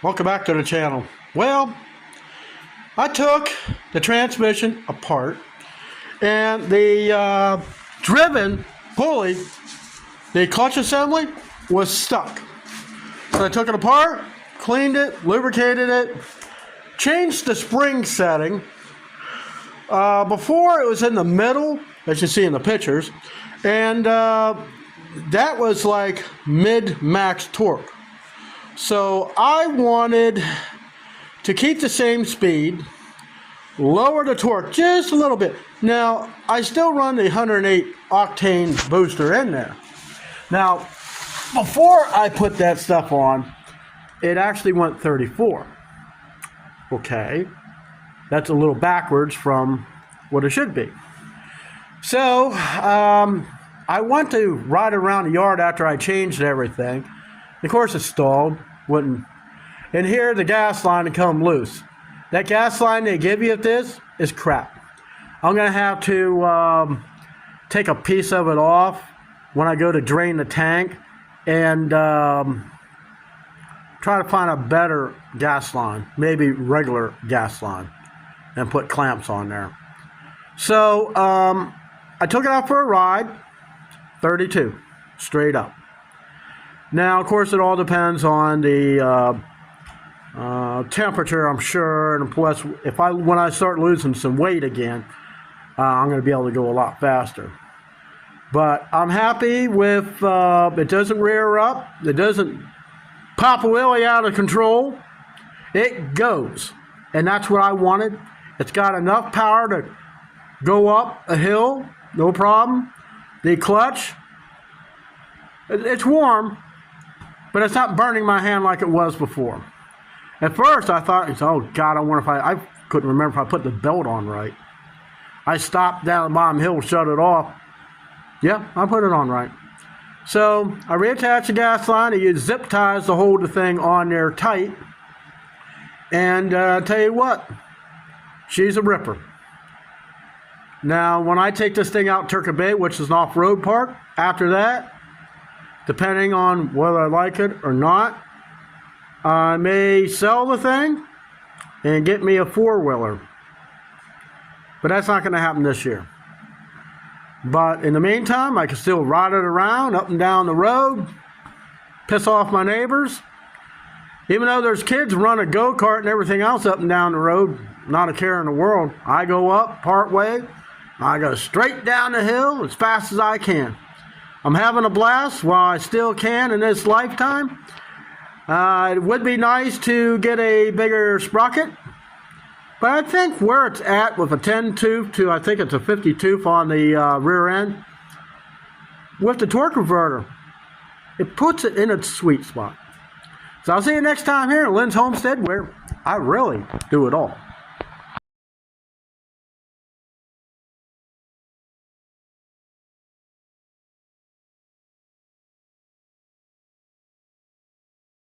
Welcome back to the channel. Well, I took the transmission apart and the driven pulley, the clutch assembly, was stuck. So I took it apart, cleaned it, lubricated it, changed the spring setting. Before it was in the middle, as you see in the pictures, and that was like mid-max torque. So I wanted to keep the same speed, lower the torque just a little bit. Now, I still run the 108 octane booster in there. Now, before I put that stuff on, it actually went 34. Okay, that's a little backwards from what it should be. So, I went to ride around the yard after I changed everything. Of course, it stalled. Wouldn't. And here, the gas line had come loose. That gas line they give you at this is crap. I'm going to have to take a piece of it off when I go to drain the tank and try to find a better gas line, maybe regular gas line, and put clamps on there. So I took it out for a ride, 32, straight up. Now, of course, it all depends on the temperature, I'm sure, and plus, when I start losing some weight again, I'm going to be able to go a lot faster. But I'm happy with it doesn't rear up, it doesn't pop a wheelie out of control. It goes, and that's what I wanted. It's got enough power to go up a hill, no problem. The clutch, it's warm, but it's not burning my hand like it was before. At first, I thought, oh God, I wonder if I couldn't remember if I put the belt on right. I stopped down the bottom hill, shut it off. Yeah, I put it on right. So I reattached the gas line. I used zip ties to hold the thing on there tight. And tell you what, she's a ripper. Now, when I take this thing out Turkey Bay, which is an off-road park, after that, depending on whether I like it or not, I may sell the thing and get me a four-wheeler. But that's not going to happen this year. But in the meantime, I can still ride it around up and down the road, piss off my neighbors. Even though there's kids run a go-kart and everything else up and down the road, not a care in the world. I go up part way, I go straight down the hill as fast as I can. I'm having a blast while I still can in this lifetime. It would be nice to get a bigger sprocket, but I think where it's at with a 10 tooth to, I think it's a 50 tooth on the rear end, with the torque converter, it puts it in its sweet spot. So I'll see you next time here at Lynn's Homestead, where I really do it all.